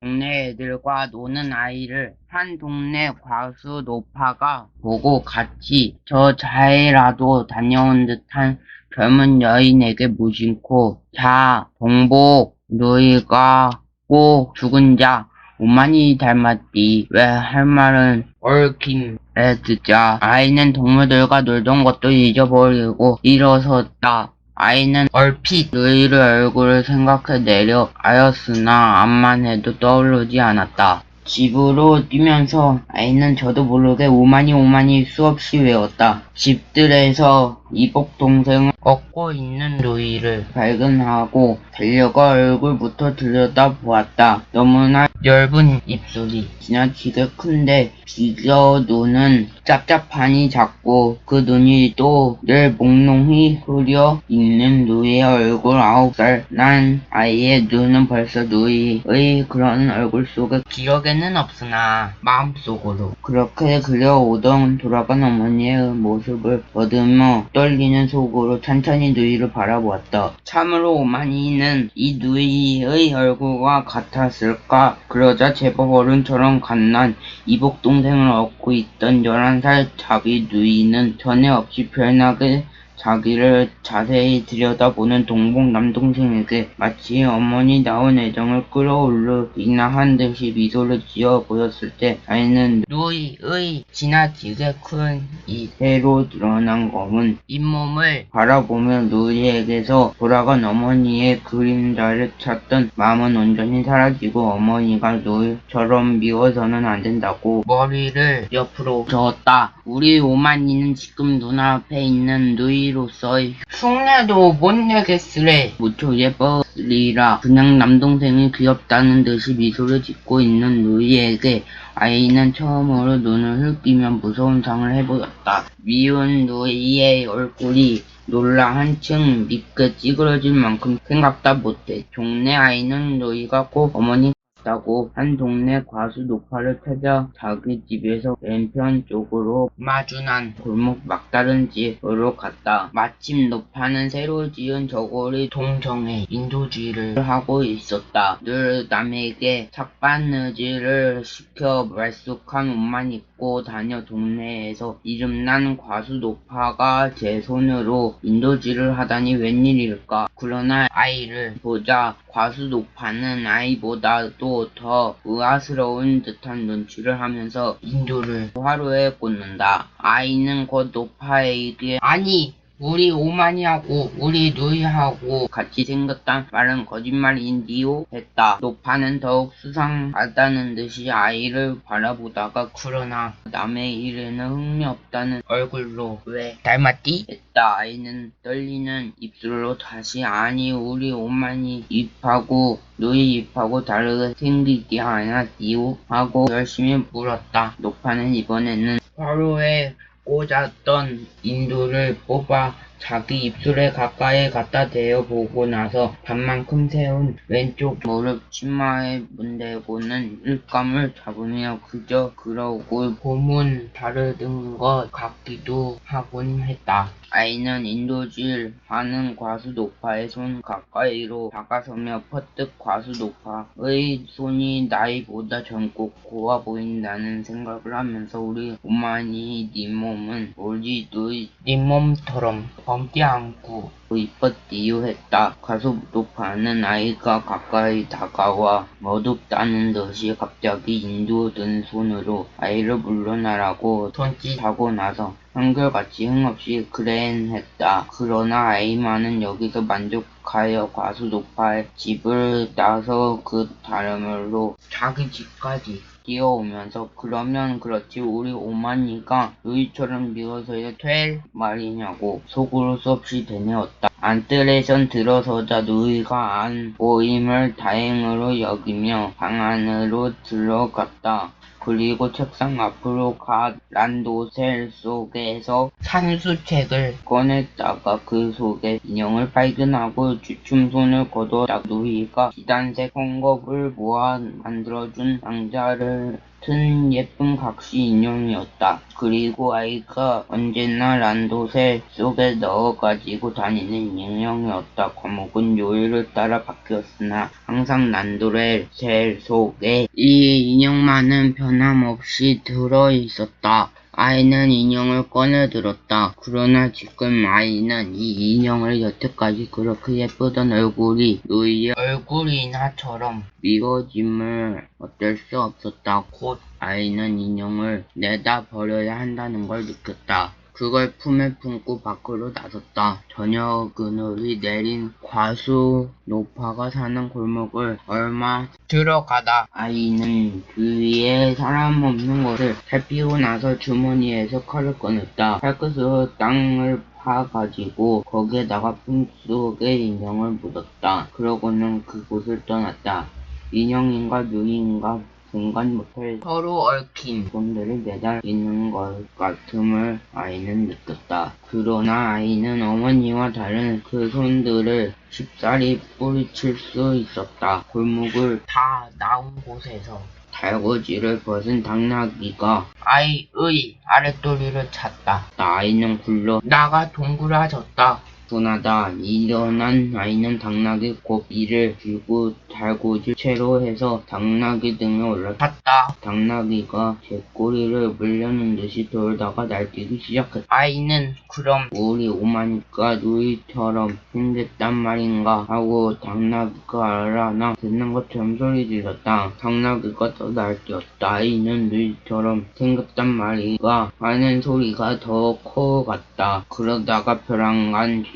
동네 애들과 노는 아이를 한 동네 과수 노파가 보고 같이 저 자해라도 다녀온 듯한 젊은 여인에게 무심코 자, 동복, 너희가 꼭 죽은 자 오만이 닮았디. 왜 할 말은 얽힌 듣자 아이는 동물들과 놀던 것도 잊어버리고 일어섰다. 아이는 얼핏 너희의 얼굴을 생각해내려 하였으나 암만 해도 떠오르지 않았다. 집으로 뛰면서 아이는 저도 모르게 오마니 수없이 외웠다. 집들에서 이복 동생을 얻고 있는 누이를 발견하고 달려가 얼굴부터 들여다보았다. 너무나 엷은 입술이 지나치게 큰데 비겨 눈은 짭짭하니 작고 그 눈이 또 늘 몽롱히 흐려 있는 누이의 얼굴 9살 난 아이의 눈은 벌써 누이의 그런 얼굴 속에 기억에는 없으나 마음속으로 그렇게 그려오던 돌아간 어머니의 모습을 더듬어 떨리는 속으로 천천히 누이를 바라보았다. 참으로 오마니는 이 누이의 얼굴과 같았을까? 그러자 제법 어른처럼 갓난 이복 동생을 얻고 있던 11살 자기 누이는 전에 없이 변하게 자기를 자세히 들여다보는 동복 남동생에게 마치 어머니다운 애정을 끌어올리기나 한 듯이 미소를 지어 보였을 때 아이는 누이의 지나치게 큰 이새로 드러난 검은 잇몸을 바라보며 누이에게서 돌아간 어머니의 그림자를 찾던 마음은 온전히 사라지고 어머니가 누이처럼 미워서는 안 된다고 머리를 옆으로 저었다. 우리 오마니는 지금 눈앞에 있는 누이로서의 흉내도 못 내겠으래. 무척 예뻐리라. 그냥 남동생이 귀엽다는 듯이 미소를 짓고 있는 누이에게 아이는 처음으로 눈을 흘기며 무서운 상을 해보였다. 미운 누이의 얼굴이 놀라 한층 밉게 찌그러질 만큼 생각다 못해. 종래 아이는 누이가 꼭 어머니 다고 한 동네 과수 노파를 찾아 자기 집에서 왼편 쪽으로 마주난 골목 막다른 집으로 갔다. 마침 노파는 새로 지은 저고리 동정에 인도질을 하고 있었다. 늘 남에게 삭바느질을 시켜 말쑥한 옷만 입고 다녀 동네에서 이름난 과수 노파가 제 손으로 인도질을 하다니 웬일일까. 그러나 아이를 보자 과수 노파는 아이보다도 더 의아스러운 듯한 눈치를 하면서 인도를 화로에 꽂는다. 아이는 곧 노파에게 아니 우리 오마니하고 우리 누이하고 같이 생겼단 말은 거짓말인디요? 했다. 노파는 더욱 수상하다는 듯이 아이를 바라보다가 그러나 남의 일에는 흥미 없다는 얼굴로 왜 닮았디? 했다. 아이는 떨리는 입술로 다시 아니 우리 오마니 입하고 누이 입하고 다르게 생기지 않았디요? 하고 열심히 물었다. 노파는 이번에는 화로에 꽂았던 인두를 뽑아 자기 입술에 가까이 갖다 대어 보고 나서 반만큼 세운 왼쪽 무릎 치마에 문대고는 일감을 잡으며 그저 그러고 봄은 다르던 것 같기도 하곤 했다. 아이는 인도질 하는 과수 노파의 손 가까이로 다가서며 퍼뜩 과수 노파의 손이 나이보다 젊고 고와 보인다는 생각을 하면서 우리 오마니 네 몸은 우리 누이 네 몸처럼 검지 않고 이뻤디요 했다. 과수 노파는 아이가 가까이 다가와 머뭇다는 듯이 갑자기 인도든 손으로 아이를 물러나라고 손짓하고 나서 한결같이 흥없이 그랜 했다. 그러나 아이만은 여기서 만족하여 과수 노파의 집을 나서 그 다름으로 자기 집까지 뛰어오면서 그러면 그렇지 우리 오마니가 누이처럼 미워서야 될 말이냐고 속으로 수없이 되뇌었다. 안뜰에선 들어서자 누이가 안 보임을 다행으로 여기며 방 안으로 들어갔다. 그리고 책상 앞으로 가 란도셀 속에서 산수책을 꺼냈다가 그 속에 인형을 발견하고 주춤 손을 거두었다. 누이가 기단색 헝겊을 모아 만들어준 상자를 같은 예쁜 각시 인형이었다. 그리고 아이가 언제나 란도셀 속에 넣어 가지고 다니는 인형이었다. 과목은 요일을 따라 바뀌었으나 항상 란도셀 속에 이 인형만은 변함없이 들어 있었다. 아이는 인형을 꺼내 들었다. 그러나 지금 아이는 이 인형을 여태까지 그렇게 예쁘던 얼굴이 루이의 얼굴이나처럼 미워짐을 어쩔 수 없었다. 곧 아이는 인형을 내다 버려야 한다는 걸 느꼈다. 그걸 품에 품고 밖으로 나섰다. 저녁 그늘이 내린 과수 노파가 사는 골목을 얼마 들어가다 아이는 주위에 사람 없는 곳을 살피고 나서 주머니에서 칼을 꺼냈다. 칼끝으로 땅을 파가지고 거기에다가 품속에 인형을 묻었다. 그러고는 그곳을 떠났다. 인형인가 누이인가 분간 못할 서로 얽힌 손들이 매달리는 것 같음을 아이는 느꼈다. 그러나 아이는 어머니와 다른 그 손들을 쉽사리 뿌리칠 수 있었다. 골목을 다 나온 곳에서 달구지를 벗은 당나귀가 아이의 아랫도리를 찼다. 아이는 굴러 나가 동그라졌다. 분하다. 일어난 아이는 당나귀 고비를 쥐고 달구지 채로 해서 당나귀 등에 올라탔다. 당나귀가 제 꼬리를 물려는 듯이 돌다가 날뛰기 시작했다. 아이는 그럼 우리 오마니까 누이처럼 생겼단 말인가 하고 당나귀가 알아나 듣는 것처럼 소리 질렀다. 당나귀가 더 날뛰었다. 아이는 누이처럼 생겼단 말인가 하는 소리가 더 커갔다. 그러다가 벼랑간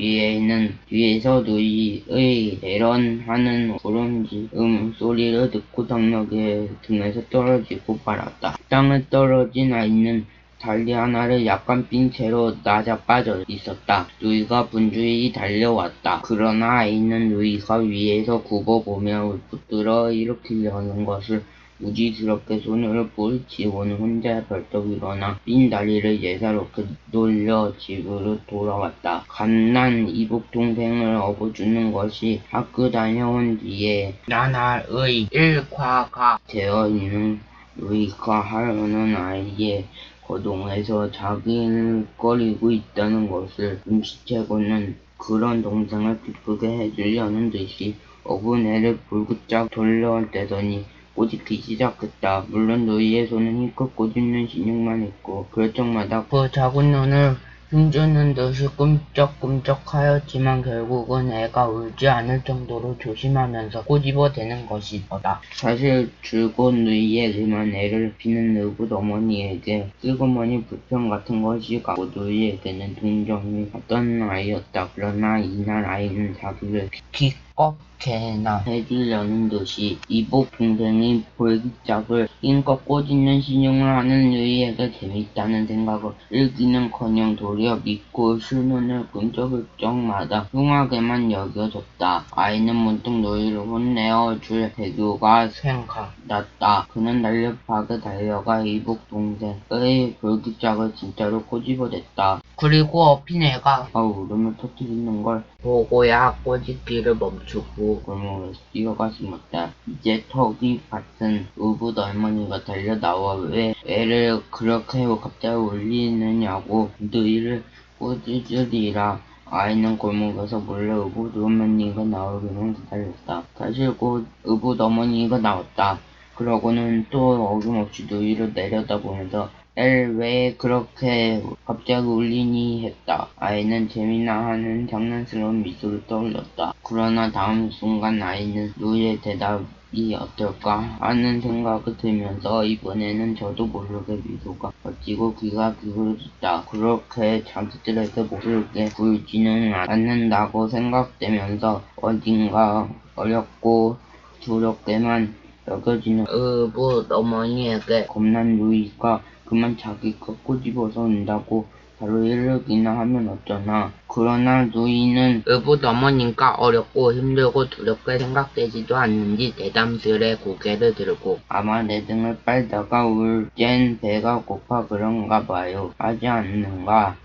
뒤에서 누이의 대런하는 울음지 소리를 듣고 당나귀의 등에서 떨어지고 말았다. 땅에 떨어진 아이는 달리 하나를 약간 빈 채로 나자빠져 있었다. 누이가 분주히 달려왔다. 그러나 아이는 누이가 위에서 굽어보며 붙들어 일으키려는 것을 무지스럽게 손으로 뿌리치고는 혼자 벌떡 일어나 빈 다리를 예사롭게 돌려 집으로 돌아왔다. 갓난 이복 동생을 업어주는 것이 학교 다녀온 뒤에 나날의 일과가 되어 있는 루이가 하루는 아이의 거동에서 자길거리고 있다는 것을 눈치채고는 그런 동생을 기쁘게 해주려는 듯이 어부네를 불구짝 돌려대더니 꼬집기 시작했다. 물론 누이의 손은 힘껏 꼬집는 신용만 했고 그럴 적마다 그 작은 눈을 흉주는 듯이 끔쩍끔쩍하였지만 결국은 애가 울지 않을 정도로 조심하면서 꼬집어대는 것이었다. 사실 즐거운 누이의 그만 애를 피는 의붓 어머니에게 슬그머니 불평 같은 것이 가고 누이에게는 동정이 갔던 아이였다. 그러나 이날 아이는 자기를 기껏게나 해주려는 듯이 이복 동생이 볼기짝을 힘껏 꼬집는 신용을 하는 누이에게 재밌다는 생각을 일기는커녕 도리어 믿고 실눈을 끔적일 적마다 흉하게만 여겨졌다. 아이는 문득 누이를 혼내어 줄 배교가 생각났다. 그는 날렵하게 달려가 이복 동생의 볼기짝을 진짜로 꼬집어댔다. 그리고 업힌 애가 울음을 터뜨리는 걸 보고야 꼬집기를 멈추고 골목에서 뛰어가 숨었다. 이제 턱이 받은 의붓 할머니가 달려나와 왜 애를 그렇게 갑자기 울리느냐고 누이를 꾸짖으리라. 아이는 골목에서 몰래 의붓 어머니가 나오기만 기다렸다. 사실 곧 의붓 어머니가 나왔다. 그러고는 또 어김없이 누이를 내려다보면서 애를 왜 그렇게 갑자기 울리니 했다. 아이는 재미나 하는 장난스러운 미소를 떠올렸다. 그러나 다음 순간 아이는 누이의 대답이 어떨까 하는 생각이 들면서 이번에는 저도 모르게 미소가 걷히고 귀가 기울어졌다. 그렇게 자기들에게 모르게 굴지는 않는다고 생각되면서 어딘가 어렵고 두렵게만 여겨지는 의붓 어머니에게 겁난 누이가 그만 자기가 꼬집어서 운다고 바로 이르기나 하면 어쩌나. 그러나 누이는 의붓 어머니가 어렵고 힘들고 두렵게 생각되지도 않는지 대담스레 고개를 들고 아마 내 등을 빨다가 울 땐 배가 고파 그런가 봐요 하지 않는가.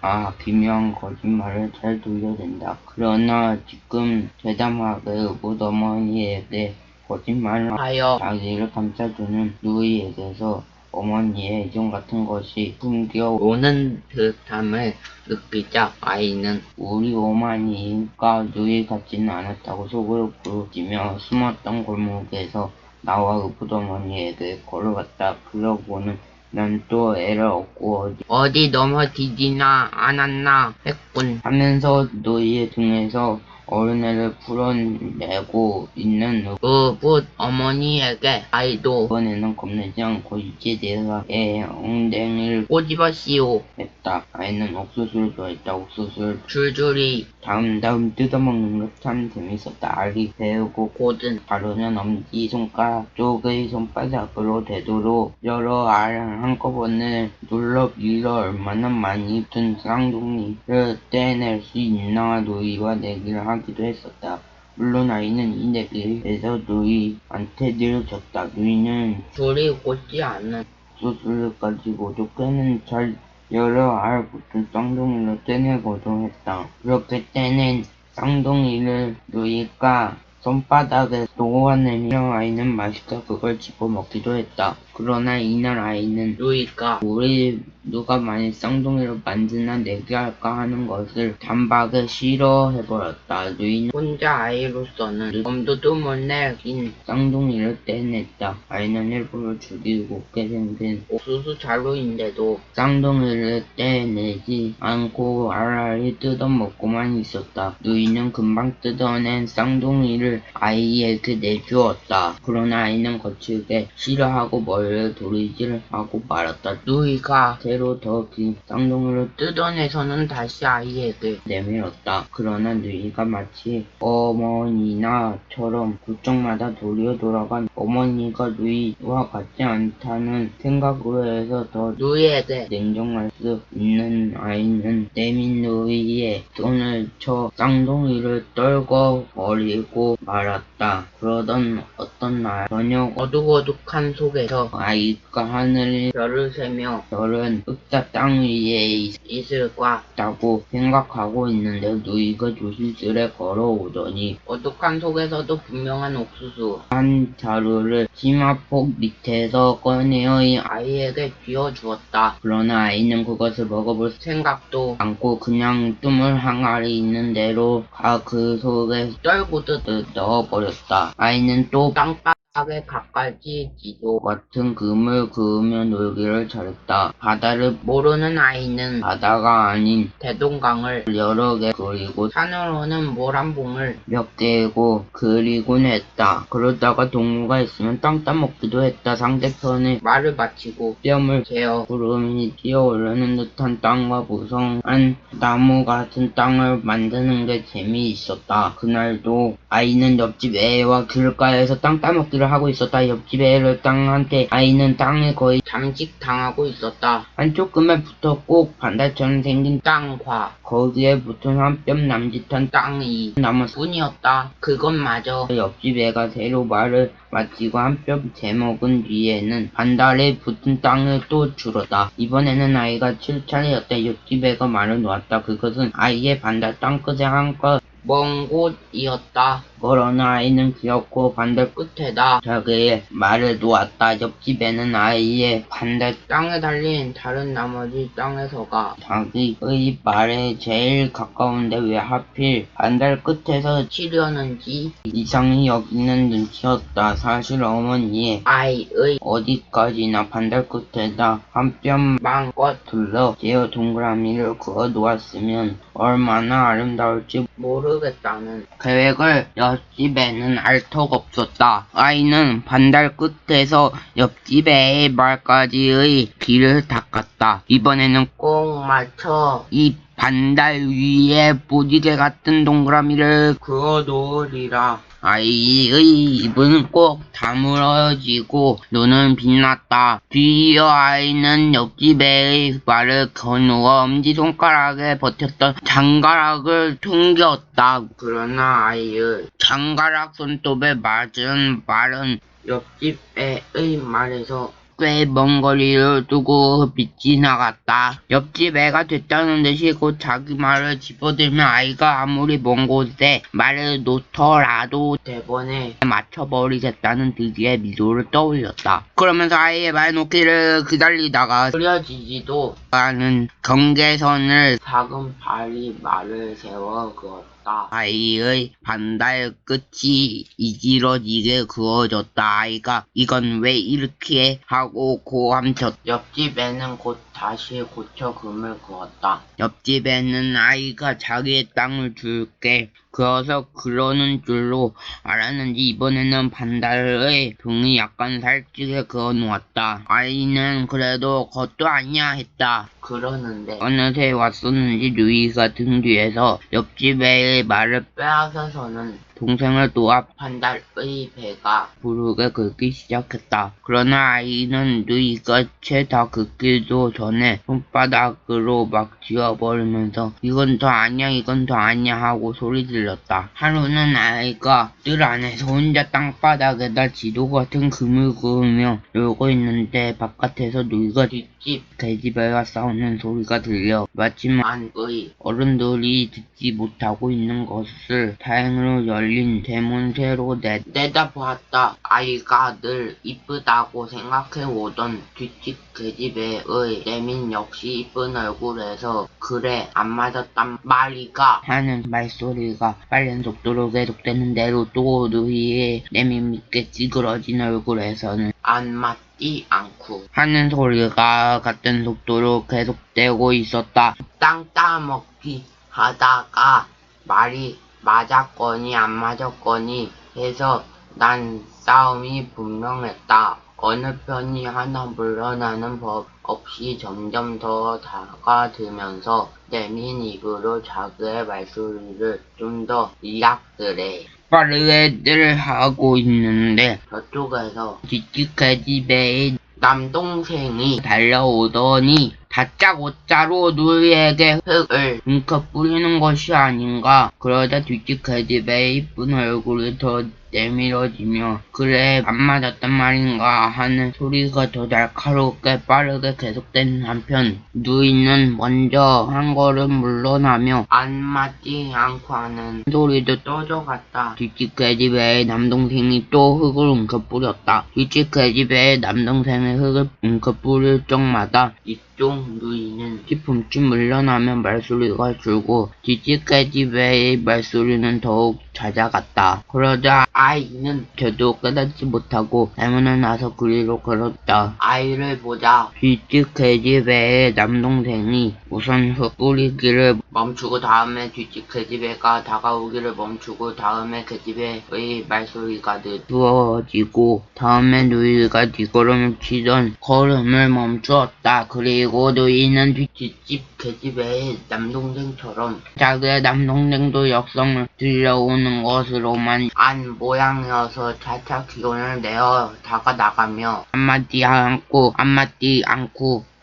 기묘한 거짓말을 잘 돌려댄다. 그러나 지금 대담하게 의붓 어머니에게 거짓말을 하여 자기를 감싸주는 누이에게서 어머니의 애정 같은 것이 풍겨오는 듯함을 느끼자 아이는 우리 어머니가 누이 같지는 않았다고 속으로 부르짖며 숨었던 골목에서 나와 의붓어머니에게 걸어갔다. 그러고는 난 또 애를 얻고 어디 넘어지지나 않았나 했군 하면서 너희의 등에서 어른애를 풀어내고 있는 의붓 어머니에게 아이도 이번에는 겁내지 않고 이제 내가 애 엉덩이를 꼬집었시오 했다. 아이는 옥수수를 좋아했다. 옥수수를 줄줄이 다음 뜯어먹는 것 참 재밌었다. 알이 배우고 곧은 가루는 엄지손가락 쪽의 손바닥으로 되도록 여러 알을 한꺼번에 눌러 밀어 얼마나 많이 든 쌍둥이를 떼낼 수 있나 누이와 내기를 하기도 했었다. 물론 아이는 이 내기에서 누이한테 느려졌다. 누이는 둘이 꽂지 않은 옥수수를 가지고도 꽤는 잘 여러 알 붙은 쌍둥이를 떼내고도 했다. 그렇게 떼낸 쌍둥이를 누이가 손바닥에 놓아내며 아이는 맛있게 그걸 집어먹기도 했다. 그러나 이날 아이는 누이가 우리 누가 만일 쌍둥이를 만드나 내기할까 하는 것을 단박에 싫어해버렸다. 누이는 혼자 아이로서는 엄두도 못 내긴 쌍둥이를 떼냈다. 아이는 일부러 죽이고 게 생긴 옥수수 자루인데도 쌍둥이를 떼내지 않고 알알이 뜯어먹고만 있었다. 누이는 금방 뜯어낸 쌍둥이를 아이에게 내주었다. 그러나 아이는 거칠게 싫어하고 머리를 도리질하고 말았다. 누이가 새로 더 긴 쌍둥이를 뜯어내서는 다시 아이에게 내밀었다. 그러나 누이가 마치 어머니나처럼 국정마다 도리어 돌아간 어머니가 누이와 같지 않다는 생각으로 해서 더 누이에게 냉정할 수 있는 아이는 내민 누이의 손을 쳐 쌍둥이를 떨궈 버리고 말았다. 그러던 어떤 날 저녁 어둑어둑한 속에서 아이가 하늘의 별을 세며 별은 흡사 땅 위에 있을 것 같다고 생각하고 있는데 누이가 조심스레 걸어오더니 어둑한 속에서도 분명한 옥수수 한 자루를 치마폭 밑에서 꺼내어 이 아이에게 쥐어주었다. 그러나 아이는 그것을 먹어볼 생각도 않고 그냥 뜸을 항아리 있는 대로 그 속에 떨구듯 넣어버렸다. 아이는 또 땅바닥에 갖가지지도 같은 금을 그으며 놀기를 잘했다. 바다를 모르는 아이는 바다가 아닌 대동강을 여러 개 그리고 산으로는 모란봉을 몇 개고 그리곤 했다. 그러다가 동무가 있으면 땅 따먹기도 했다. 상대편의 말을 마치고 뼘을 재어 구름이 뛰어오르는 듯한 땅과 무성한 나무 같은 땅을 만드는 게 재미있었다. 그날도 아이는 옆집 애와 길가에서 땅 따먹기를 하고 있었다. 옆집 애를 땅한테 아이는 땅에 거의 잠식당하고 있었다. 한쪽 금에 붙어 꼭 반달처럼 생긴 땅과 거기에 붙은 한 뼘 남짓한 땅이 남았을 뿐이었다. 그것마저 옆집 애가 새로 말을 마치고 한 뼘 재먹은 뒤에는 반달에 붙은 땅을 또 줄었다. 이번에는 아이가 칠 차례였다. 옆집 애가 말을 놓았다. 그것은 아이의 반달 땅끝에 한껏 먼 곳이었다. 그러나 아이는 귀엽고 반달 끝에다 자기의 말을 놓았다. 옆집에는 아이의 반달 땅에 달린 다른 나머지 땅에서가 자기의 말에 제일 가까운데 왜 하필 반달 끝에서 치려는지 이상히 여기는 눈치였다. 사실 어머니의 아이의 어디까지나 반달 끝에다 한 뼘 마음껏 둘러 재어 동그라미를 그어 놓았으면 얼마나 아름다울지 모르겠다는 계획을 옆집에는 알 턱 없었다. 아이는 반달 끝에서 옆집의 말까지의 길을 닦았다. 이번에는 꼭 맞춰 이 반달 위에 무지개 같은 동그라미를 그어 놓으리라. 아이의 입은 꼭 다물어지고 눈은 빛났다. 뒤이어 아이는 옆집의 말을 거누어 엄지손가락에 버텼던 장가락을 튕겼다. 그러나 아이의 장가락 손톱에 맞은 말은 옆집 애의 말에서 꽤 먼 거리를 두고 빛이 나갔다. 옆집 애가 됐다는 듯이 곧 자기 말을 집어들며 아이가 아무리 먼 곳에 말을 놓더라도 대본에 맞춰버리겠다는 듯이의 미소를 떠올렸다. 그러면서 아이의 말 놓기를 기다리다가 그려지지도 않은 경계선을 작은 발이 말을 세워 그었다. 아이의 반달 끝이 이지러지게 그어졌다. 아이가 이건 왜 이렇게 하고 고함쳤다. 옆집 애는 곧 다시 고쳐 금을 그었다. 옆집 애는 아이가 자기의 땅을 줄게 그어서 그러는 줄로 알았는지 이번에는 반달의 등이 약간 살찌게 그어 놓았다. 아이는 그래도 그것도 아니야 했다. 그러는데 어느새 왔었는지 누이가 등 뒤에서 옆집 애의 말을 빼앗아서는 동생을 도와 반달의 배가 부르게 긁기 시작했다. 그러나 아이는 누이가 채 다 긁기도 전에 손바닥으로 막 쥐어버리면서 이건 더 아니야 이건 더 아니야 하고 소리 질렀다. 하루는 아이가 뜰 안에서 혼자 땅바닥에다 지도 같은 금을 그으며 놀고 있는데 바깥에서 누이가 뒷집 계집애와 싸우는 소리가 들려 마침 안의 어른들이 듣지 못하고 있는 것을 다행으로 열린 대문새로 내다보았다. 아이가 늘 이쁘다고 생각해오던 뒷집 계집애의 내민 역시 이쁜 얼굴에서 그래 안 맞았단 말이가 하는 말소리가 빠른 속도로 계속되는 대로 또 누이의 내민 밑에 찌그러진 얼굴에서는 안 맞지 않고 하는 소리가 같은 속도로 계속되고 있었다. 땅 따먹기 하다가 말이 맞았거니 안 맞았거니 해서 난 싸움이 분명했다. 어느 편이 하나 물러나는 법 없이 점점 더 다가들면서 내민 입으로 자기의 말소리를 좀 더 이악들해 빠르게 늘 하고 있는데 저쪽에서 뒷집 계집애의 남동생이 달려오더니 다짜고짜로 누이에게 흙을 뭉刻 뿌리는 것이 아닌가. 그러자 뒷집 계집애의 이쁜 얼굴이 더 내밀어지며 그래 안 맞았단 말인가 하는 소리가 더 날카롭게 빠르게 계속되는 한편 누이는 먼저 한 걸음 물러나며 안 맞지 않고 하는 소리도 떠져갔다. 뒷집 계집애의 남동생이 또 흙을 웅켜 뿌렸다. 뒷집 계집애의 남동생의 흙을 웅켜 뿌릴 적마다 이쪽 누이는 뒤꿈치 물러나며 말소리가 줄고 뒷집 계집애의 말소리는 더욱 잦아갔다. 그러자 아이는 저도 깨닫지 못하고 대문을 나서 그리로 걸었다. 아이를 보자 뒷집 계집애의 남동생이 우선 흙 뿌리기를 멈추고 다음에 뒷집 계집애가 다가오기를 멈추고 다음에 계집애의 말소리가 늦어지고 다음에 누이가 뒷걸음을 치던 걸음을 멈추었다. 그리고 누이는 뒷집 계집애의 남동생처럼 자기의 남동생도 역성을 들려오는 것으로만 안 모양이어서 차차 기운을 내어 다가나가며 한마디 않고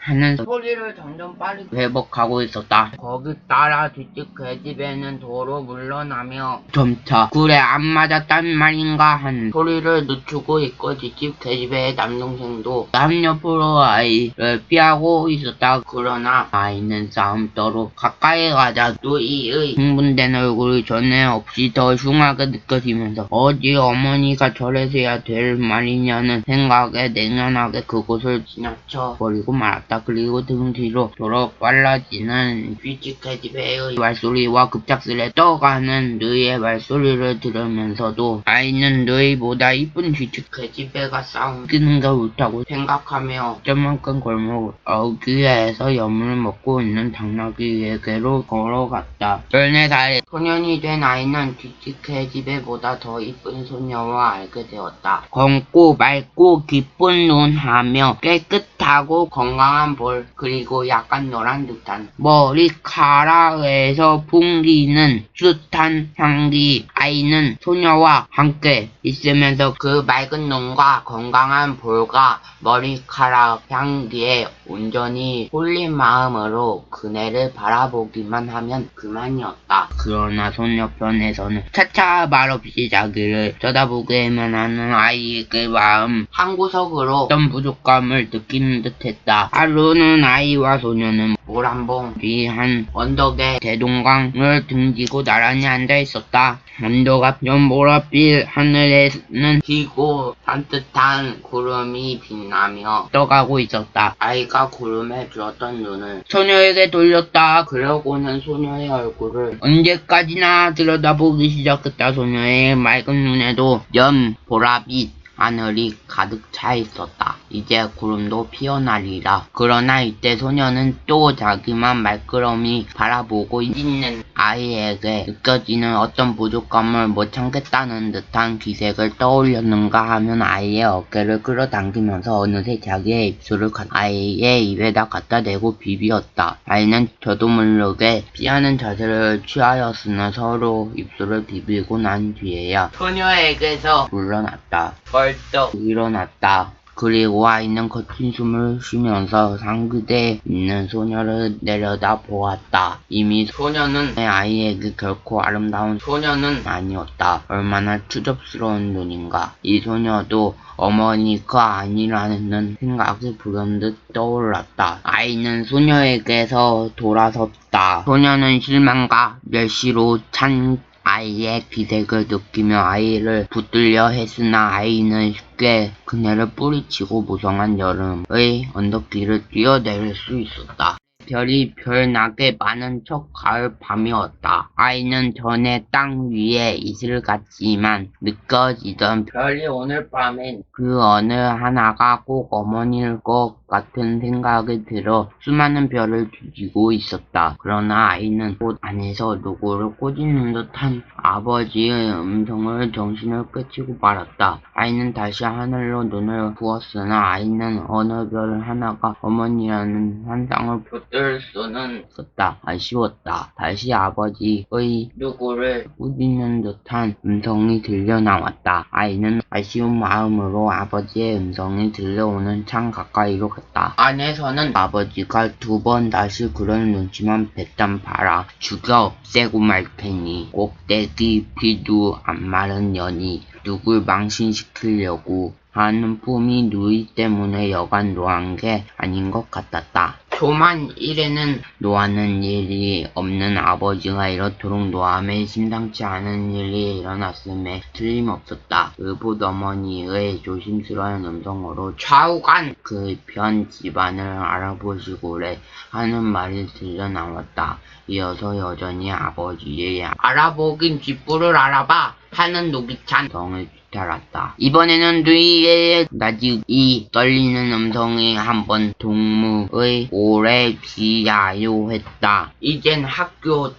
하는 소리를 점점 빨리 회복하고 있었다. 거기 따라 뒷집 계집애는 도로 물러나며 점차 그래 안 맞았단 말인가 하는 소리를 늦추고 있고 뒷집 계집애의 남동생도 남옆으로 아이를 피하고 있었다. 그러나 아이는 싸움터로 가까이 가자 누이의 흥분된 얼굴이 전에 없이 더 흉하게 느껴지면서 어디 어머니가 저래서야 될 말이냐는 생각에 냉연하게 그곳을 지나쳐 버리고 말았다. 그리고 등 뒤로 도로 빨라지는 뒷집 계집애의 말소리와 급작스레 떠가는 누이의 말소리를 들으면서도 아이는 누이보다 이쁜 뒷집 계집애가 싸우는 게 옳다고 생각하며 저만큼 골목 어귀에서 여물을 먹고 있는 당나귀에게로 걸어갔다. 14살 소년이 된 아이는 뒷집 계집애보다 더 이쁜 소녀와 알게 되었다. 검고 맑고 깊은 눈하며 깨끗하고 건강한 볼 그리고 약간 노란 듯한 머리카락에서 풍기는 숱한 향기 아이는 소녀와 함께 있으면서 그 맑은 눈과 건강한 볼과 머리카락 향기에 온전히 홀린 마음으로 그네를 바라보기만 하면 그만이었다. 그러나 소녀편에서는 차차 말없이 자기를 쳐다보게만 하는 아이의 마음 한구석으로 어떤 부족감을 느끼는 듯했다. 하루는 아이와 소녀는 모란봉 뒤 한 언덕에 대동강을 등지고 나란히 앉아있었다. 언덕 앞 연보랏빛 하늘에는 희고 산뜻한 구름이 빛나며 떠가고 있었다. 아이가 구름에 들었던 눈을 소녀에게 돌렸다. 그러고는 소녀의 얼굴을 언제까지나 들여다보기 시작했다. 소녀의 맑은 눈에도 연보랏빛 하늘이 가득 차 있었다. 이제 구름도 피어나리라. 그러나 이때 소녀는 또 자기만 말끄러미 바라보고 있는 아이에게 느껴지는 어떤 부족감을 못 참겠다는 듯한 기색을 떠올렸는가 하면 아이의 어깨를 끌어당기면서 어느새 자기의 입술을 아이의 입에다 갖다 대고 비비었다. 아이는 저도 모르게 피하는 자세를 취하였으나 서로 입술을 비비고 난 뒤에야 소녀에게서 물러났다. 벌떡 일어났다. 그리고 아이는 거친 숨을 쉬면서 상그대에 있는 소녀를 내려다 보았다. 이미 소녀는 아이에게 결코 아름다운 소녀는 아니었다. 얼마나 추접스러운 눈인가. 이 소녀도 어머니가 아니라는 생각이 불현듯 떠올랐다. 아이는 소녀에게서 돌아섰다. 소녀는 실망과 멸시로 찬 아이의 기색을 느끼며 아이를 붙들려 했으나 아이는 쉽게 그네를 뿌리치고 무성한 여름의 언덕길을 뛰어내릴 수 있었다. 별이 별나게 많은 첫 가을 밤이었다. 아이는 전에 땅 위에 이슬 같지만 느껴지던 별이 오늘 밤엔 그 어느 하나가 꼭 어머니일 것 같은 생각이 들어 수많은 별을 뒤지고 있었다. 그러나 아이는 옷 안에서 누구를 꼬집는 듯한 아버지의 음성을 정신을 깨치고 말았다. 아이는 다시 하늘로 눈을 부었으나 아이는 어느 별 하나가 어머니라는 환상을 붙들 수는 없었다. 아쉬웠다. 다시 아버지의 누구를 꾸짖는 듯한 음성이 들려 나왔다. 아이는 아쉬운 마음으로 아버지의 음성이 들려오는 창 가까이로 갔다. 안에서는 아버지가 두 번 다시 그럴 눈치만 뱉단 봐라. 죽여 없애고 말 테니 꼭대기 피도 안 마른 년이 누굴 망신시키려고 하는 품이 누이 때문에 여간 노한 게 아닌 것 같았다. 초만 일에는 노하는 일이 없는 아버지가 이렇도록 노함에 심상치 않은 일이 일어났음에 틀림없었다. 의붓 어머니의 조심스러운 음성으로 좌우간 그 편 집안을 알아보시고래 하는 말이 들려 나왔다. 이어서 여전히 아버지의 알아보긴 뒷부를 알아봐 하는 노기찬 성을 뒤따랐다. 이번에는 누이의 나직이 떨리는 음성이 한번 동무의 오래 비야요했다. 이젠 학교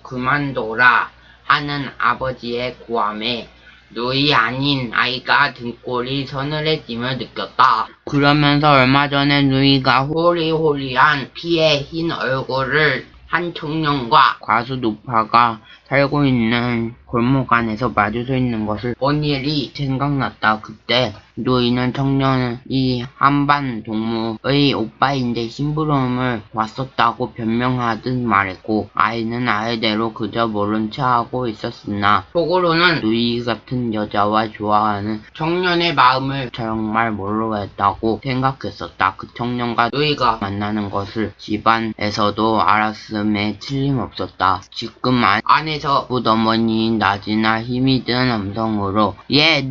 그만둬라 하는 아버지의 고함에 누이 아닌 아이가 등골이 서늘해짐을 느꼈다. 그러면서 얼마 전에 누이가 호리호리한 피에 흰 얼굴을 한 청년과 과수 노파가 살고 있는 골목 안에서 마주 서 있는 것을 본 일이 생각났다. 그때 누이는 청년이 한반 동무의 오빠인데 심부름을 왔었다고 변명하듯 말했고 아이는 아이대로 그저 모른 체하고 있었으나 속으로는 누이 같은 여자와 좋아하는 청년의 마음을 정말 모르겠다고 생각했었다. 그 청년과 누이가 만나는 것을 집안에서도 알았음에 틀림없었다. 지금 안에서 부어머니인 낮이나 힘이 든 음성으로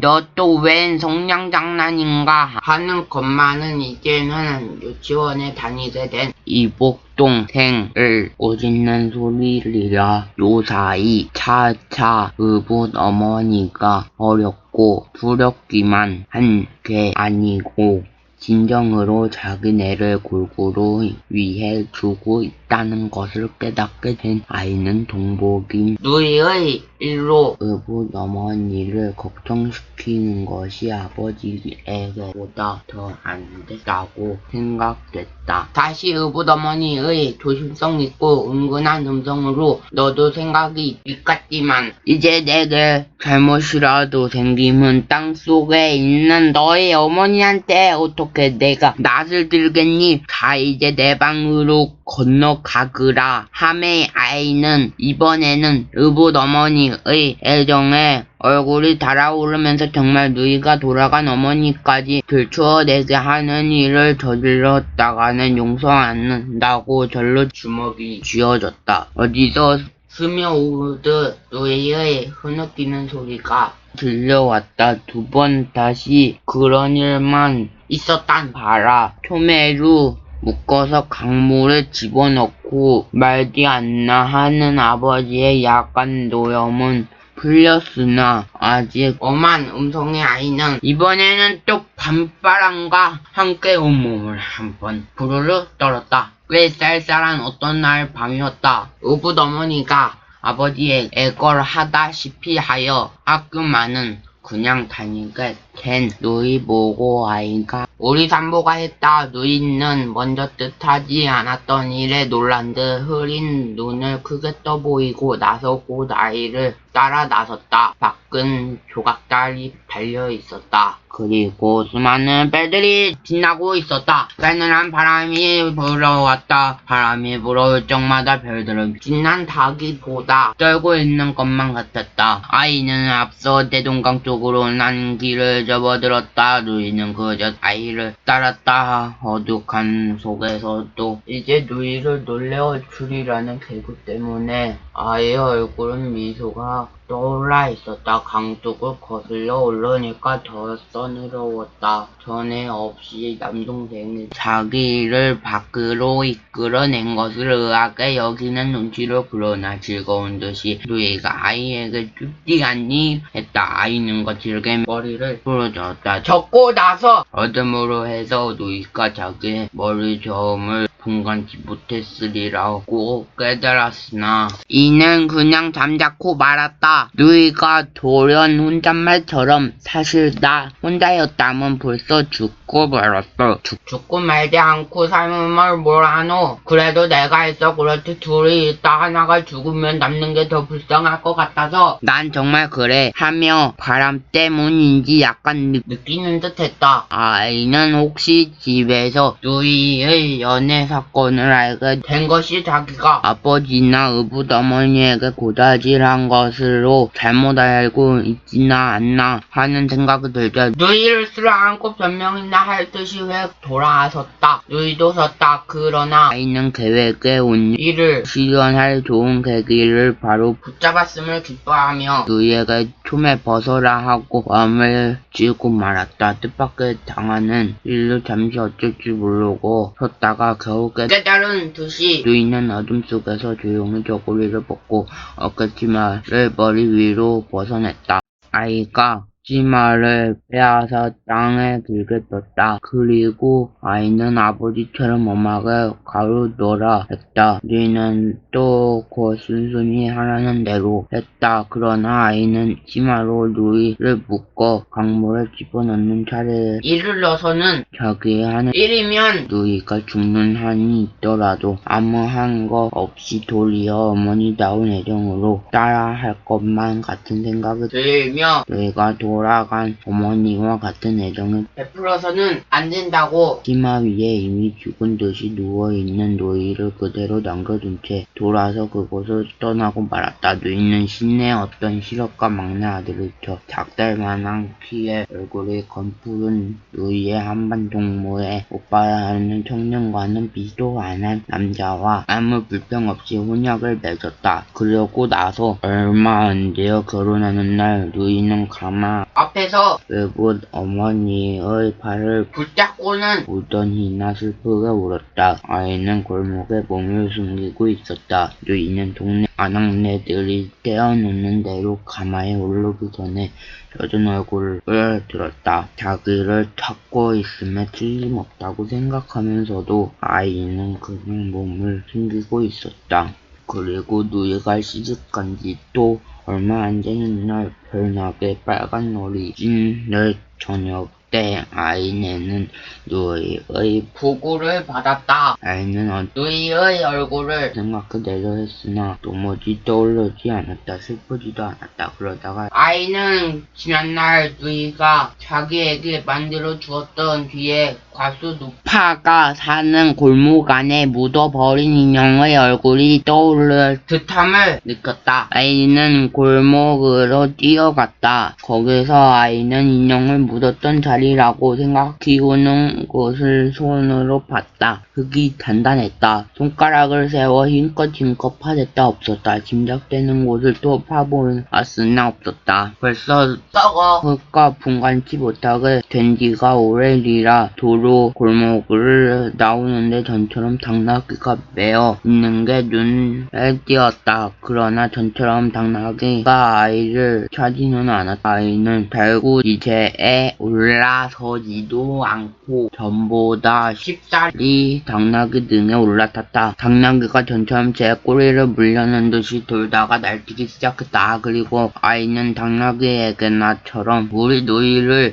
너 또 웬 성냥 장난인가 하는 것만은 이제는 유치원에 다니게 된 이복동생을 꼬집는 소리리라. 요사이 차차 의붓 어머니가 어렵고 두렵기만 한 게 아니고 진정으로 자기네를 골고루 위해 주고 있다는 것을 깨닫게 된 아이는 동복인 누이의 일로 의붓 어머니를 걱정시키는 것이 아버지에게보다 더 안 됐다고 생각됐다. 다시 의붓 어머니의 조심성 있고 은근한 음성으로 너도 생각이 있겠지만 이제 내게 잘못이라도 생기면 땅속에 있는 너의 어머니한테 어떻게 내가 낯을 들겠니? 자 이제 내 방으로 건너가그라 하매 아이는 이번에는 의붓 어머니의 애정에 얼굴이 달아오르면서 정말 누이가 돌아간 어머니까지 들추어내게 하는 일을 저질렀다가는 용서 안 한다고 절로 주먹이 쥐어졌다. 어디서 스며오르듯 누이의 흐느끼는 소리가 들려왔다. 두 번 다시 그런 일만 있었단 봐라. 소매로 묶어서 강물에 집어넣고 말지 않나 하는 아버지의 야간 노염은 풀렸으나 아직 엄한 음성의 아이는 이번에는 또 밤바람과 함께 온몸을 한번 부르르 떨었다. 꽤 쌀쌀한 어떤 날 밤이었다. 의붓 어머니가 아버지의 애걸하다시피 하여 학교만은 그냥 다니게 된 누이 보고 아이가 우리 산모가 했다. 누이는 먼저 뜻하지 않았던 일에 놀란 듯 흐린 눈을 크게 떠보이고 나서 곧 아이를 따라 나섰다. 밖은 조각달이 달려있었다. 그리고 수많은 배들이 빛나고 있었다. 싸늘한 바람이 불어왔다. 바람이 불어올 적마다 별들은 빛난 닭이보다 떨고 있는 것만 같았다. 아이는 앞서 대동강 쪽으로 난 길을 접어들었다. 누이는 그저 아이를 따랐다. 어둑한 속에서도 이제 누이를 놀래어 주리라는 계획 때문에 아이의 얼굴은 미소가 떠올라 있었다. 강 쪽을 거슬러 오르니까 더 서늘었다. 전에 없이 남동생이 자기를 밖으로 이끌어낸 것을 의아하게 여기는 눈치로 그러나 즐거운 듯이 누이가 아이에게 춥지 않니? 했다. 아이는 거칠게 머리를 풀어줬다. 젖고 나서 어둠으로 해서 누이가 자기의 머리 저음을 분간치 못했으리라고 깨달았으나 이는 그냥 잠자코 말았다. 누이가 돌연 혼잣말처럼 사실 나 혼자였다면 벌써 죽고 말았어. 죽고 말지 않고 삶을 뭘 하노? 그래도 내가 있어 그렇지 둘이 있다 하나가 죽으면 남는 게 더 불쌍할 것 같아서 난 정말 그래 하며 바람 때문인지 약간 느끼는 듯 했다. 아이는 혹시 집에서 누이의 연애 사건을 알게 된 것이 자기가 아버지나 의붓 어머니에게 고자질한 것으로 잘못 알고 있지나 않나 하는 생각이 들자 누이를 쓸어안고 변명이나 할 듯이 왜 돌아섰다. 누이도 섰다. 그러나 아이는 계획에 온 일을 실현할 좋은 계기를 바로 붙잡았음을 기뻐하며 누이에게 춤에 벗어라 하고 마음을 쥐고 말았다. 뜻밖의 당하는 일로 잠시 어쩔 줄 모르고 섰다가 겨우 깨달은 듯이 누이는 어둠 속에서 조용히 저고리를 벗고 어깨치마를 머리 위로 벗어냈다. 아이가 치마를 빼앗아 땅에 길게 떴다. 그리고 아이는 아버지처럼 엄하게 가로놓으라 했다. 누이는 또 곧 순순히 하라는 대로 했다. 그러나 아이는 치마로 누이를 묶어 강물에 집어넣는 차례에 이르러서는 자기의 하는 일이면 누이가 죽는 한이 있더라도 아무한 거 없이 도리어 어머니다운 애정으로 따라할 것만 같은 생각이 들며 누이가 돌아간 어머니와 같은 애정을 베풀어서는 안 된다고 치마 위에 이미 죽은 듯이 누워있는 누이를 그대로 남겨둔 채 돌아서 그곳을 떠나고 말았다. 누이는 시내 어떤 실업가 막내 아들을 쳐 작달만한 키에 얼굴이 검푸른 누이의 한반 동무에 오빠야 하는 청년과는 비도 안 한 남자와 아무 불평 없이 혼약을 맺었다. 그러고 나서 얼마 안 되어 결혼하는 날 누이는 가만 누이가 앞에서 외국 어머니의 발을 붙잡고는 울더니나 슬프게 울었다. 아이는 골목에 몸을 숨기고 있었다. 누이는 동네 아낙네들이 떼어놓는 대로 가마에 오르기 전에 젖은 얼굴을 들었다. 자기를 찾고 있음에 틀림없다고 생각하면서도 아이는 그냥 몸을 숨기고 있었다. 그리고 누이가 시집간 지 또 얼마 안 되는 날 별나게 빨간 놀이 찐 날 저녁 때 아이네는 누이의 보고를 받았다. 아이는 누이의 얼굴을 생각해내려 했으나 도무지 떠오르지 않았다. 슬프지도 않았다. 그러다가 아이는 지난날 누이가 자기에게 만들어 주었던 뒤에 과수 노파가 사는 골목 안에 묻어버린 인형의 얼굴이 떠오를 듯함을 느꼈다. 아이는 골목으로 뛰어갔다. 거기서 아이는 인형을 묻었던 자리라고 생각해오는 곳을 손으로 봤다. 흙이 단단했다. 손가락을 세워 힘껏 파댔다. 없었다. 짐작되는 곳을 또 파보았으나 없었다. 벌써 썩어 흙과 분간치 못하게 된 지가 오래리라 도로 골목을 나오는데 전처럼 당나귀가 매어 있는 게 눈에 띄었다. 그러나 전처럼 당나귀가 아이를 차지는 않았다. 아이는 달구지체에 올라서지도 않고 전보다 쉽사리 당나귀 등에 올라탔다. 당나귀가 전처럼 제 꼬리를 물려는 듯이 돌다가 날뛰기 시작했다. 그리고 아이는 당나귀에게 나처럼 우리 누이를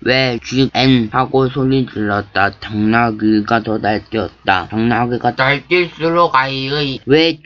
왜 쥐엔 하고 소리 질렀다. 당나귀가 더 날뛰었다. 당나귀가 날뛸수록 아이의 왜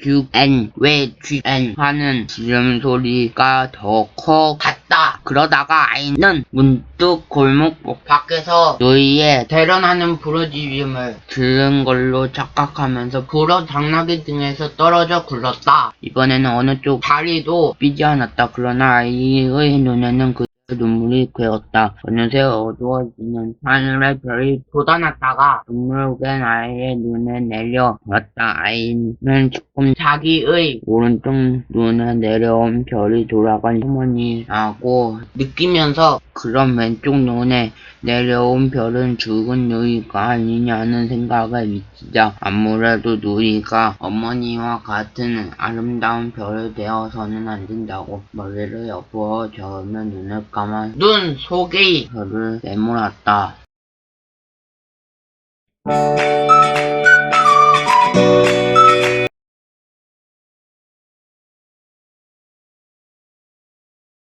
쥐엔 하는 지름소리가 더 커 갔다. 그러다가 아이는 문득 골목 밖에서 누이의 대련하는 부르짖음을 들은 걸로 착각하면서 불어 당나귀 등에서 떨어져 굴렀다. 이번에는 어느 쪽 다리도 삐지 않았다. 그러나 아이의 눈에는 눈물이 괴었다. 어느새 어두워지는 하늘의 별이 돋아났다가 눈물된 아이의 눈에 내려왔다. 아이는 조금 자기의 오른쪽 눈에 내려온 별이 돌아간 어머니라고 느끼면서 그럼 왼쪽 눈에 내려온 별은 죽은 누이가 아니냐는 생각에 미치자 아무래도 누이가 어머니와 같은 아름다운 별이 되어서는 안 된다고 머리를 엎어 저으며 눈을 감아 눈 속의 별을 내몰았다.